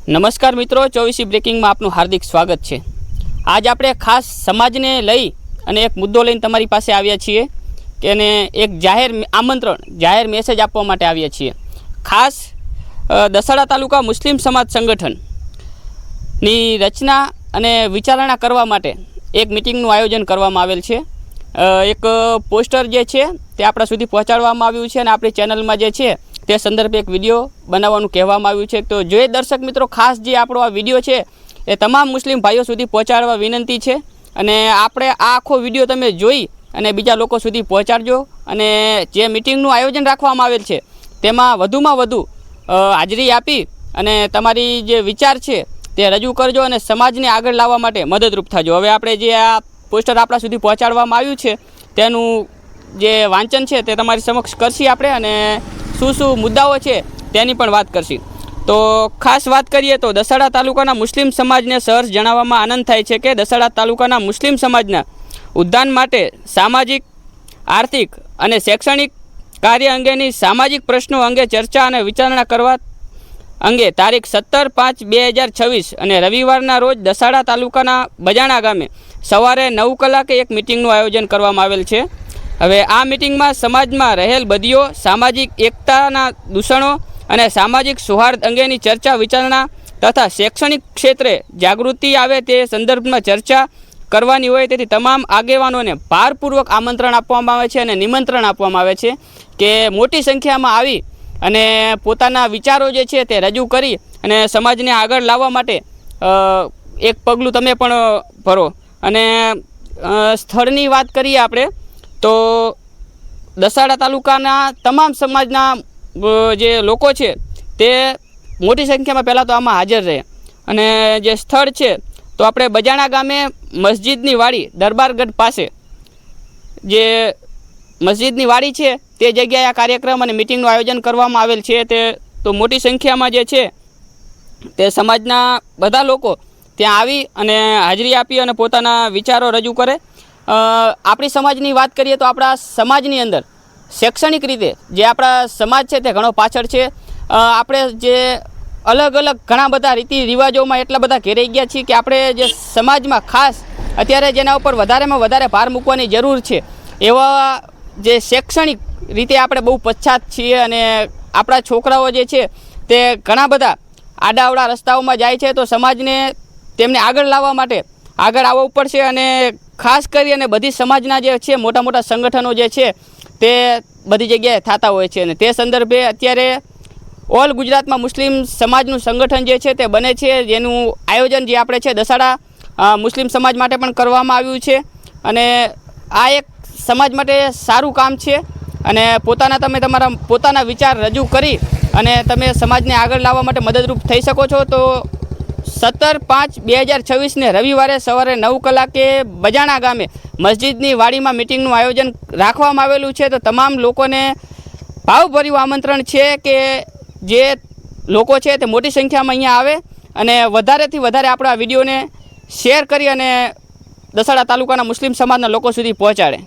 નમસ્કાર મિત્રો, 24 બ્રેકિંગમાં આપનું હાર્દિક સ્વાગત છે। આજ આપણે ખાસ સમાજને લઈ અને એક મુદ્દો લઈને તમારી પાસે આવ્યા છીએ કે એને એક જાહેર આમંત્રણ, જાહેર મેસેજ આપવા માટે આવ્યા છીએ। ખાસ દસાડા તાલુકા મુસ્લિમ સમાજ સંગઠનની રચના અને વિચારણા કરવા માટે એક મિટિંગનું આયોજન કરવામાં આવેલ છે। એક પોસ્ટર જે છે તે આપણા સુધી પહોંચાડવામાં આવ્યું છે અને આપણી ચેનલમાં જે છે તે સંદર્ભે એક વિડીયો બનાવવાનું કહેવામાં આવ્યું છે। તો જે દર્શક મિત્રો ખાસ જે આપણો આ વિડીયો છે એ તમામ મુસ્લિમ ભાઈઓ સુધી પહોંચાડવા વિનંતી છે અને આપણે આ આખો વિડીયો તમે જોઈ અને બીજા લોકો સુધી પહોંચાડજો અને જે મિટિંગનું આયોજન રાખવામાં આવેલ છે તેમાં વધુમાં વધુ હાજરી આપી અને તમારી જે વિચાર છે તે રજૂ કરજો અને સમાજને આગળ લાવવા માટે મદદરૂપ થજો। હવે આપણે જે આ પોસ્ટર આપણા સુધી પહોંચાડવામાં આવ્યું છે તેનું જે વાંચન છે તે તમારી સમક્ષ કરશી આપણે અને શું મુદ્દાઓ છે તેની પણ વાત કરશી। તો ખાસ વાત કરીએ તો દસાડા તાલુકાના મુસ્લિમ સમાજને સહર્ષ જણાવવામાં આનંદ થાય છે કે દસાડા તાલુકાના મુસ્લિમ સમાજના ઉદ્ધાન માટે સામાજિક, આર્થિક અને શૈક્ષણિક કાર્ય અંગેની સામાજિક પ્રશ્નો અંગે ચર્ચા અને વિચારણા કરવા અંગે તારીખ 17/5/2026 અને રવિવારના રોજ દસાડા તાલુકાના બજાણા ગામે સવારે 9 કલાકે એક મિટિંગનું આયોજન કરવામાં આવેલ છે। હવે આ મિટિંગમાં સમાજમાં રહેલ બદીઓ, સામાજિક એકતાના દૂષણો અને સામાજિક સૌહાર્દ અંગેની ચર્ચા વિચારણા તથા શૈક્ષણિક ક્ષેત્રે જાગૃતિ આવે તે સંદર્ભમાં ચર્ચા કરવાની હોય તેથી તમામ આગેવાનોને ભારપૂર્વક આમંત્રણ આપવામાં આવે છે અને નિમંત્રણ આપવામાં આવે છે કે મોટી સંખ્યામાં આવી અને પોતાના વિચારો જે છે તે રજૂ કરી અને સમાજને આગળ લાવવા માટે એક પગલું તમે પણ ભરો। અને સ્થળની વાત કરીએ આપણે તો દસાડા તાલુકાના તમામ સમાજના જે લોકો છે તે મોટી સંખ્યામાં પહેલાં તો આમાં હાજર રહે અને જે સ્થળ છે તો આપણે બજાણા ગામે મસ્જિદની વાડી દરબારગઢ પાસે જે મસ્જિદની વાડી છે તે જગ્યાએ આ કાર્યક્રમ અને મિટિંગનું આયોજન કરવામાં આવેલ છે। તે તો મોટી સંખ્યામાં જે છે તે સમાજના બધા લોકો ત્યાં આવી અને હાજરી આપી અને પોતાના વિચારો રજૂ કરે। આપણી સમાજની વાત કરીએ તો આપણા સમાજની અંદર શૈક્ષણિક રીતે જે આપણા સમાજ છે તે ઘણો પાછળ છે। આપણે જે અલગ અલગ ઘણા બધા રીતિ રિવાજોમાં એટલા બધા ઘેરાઈ ગયા છીએ કે આપણે જે સમાજમાં ખાસ અત્યારે જેના ઉપર વધારેમાં વધારે ભાર મૂકવાની જરૂર છે એવા જે શૈક્ષણિક રીતે આપણે બહુ પછાત છીએ અને આપણા છોકરાઓ જે છે તે ઘણા બધા આડાઅવળા રસ્તાઓમાં જાય છે। તો સમાજને તેમને આગળ લાવવા માટે આગળ આવવું પડશે અને ખાસ કરી અને બધી સમાજના જે છે મોટા મોટા સંગઠનો જે છે તે બધી જગ્યાએ થતા હોય છે અને તે સંદર્ભે અત્યારે ઓલ ગુજરાતમાં મુસ્લિમ સમાજનું સંગઠન જે છે તે બને છે જેનું આયોજન જે આપણે છે દસાડા મુસ્લિમ સમાજ માટે પણ કરવામાં આવ્યું છે અને આ એક સમાજ માટે સારું કામ છે અને તમે તમારા પોતાના વિચાર રજૂ કરી અને તમે સમાજને આગળ લાવવા માટે મદદરૂપ થઈ શકો છો। તો 17/5/2026 રવિવારે સવારે 9 કલાકે બજાણા ગામે મસ્જિદની વાડીમાં મિટિંગનું આયોજન રાખવામાં આવેલું છે। તો તમામ લોકોને ભાવભર્યું આમંત્રણ છે કે જે લોકો છે તે મોટી સંખ્યામાં અહીંયા આવે અને વધારેથી વધારે આપણા વિડીયોને શેર કરી અને દસાડા તાલુકાના મુસ્લિમ સમાજના લોકો સુધી પહોંચાડે।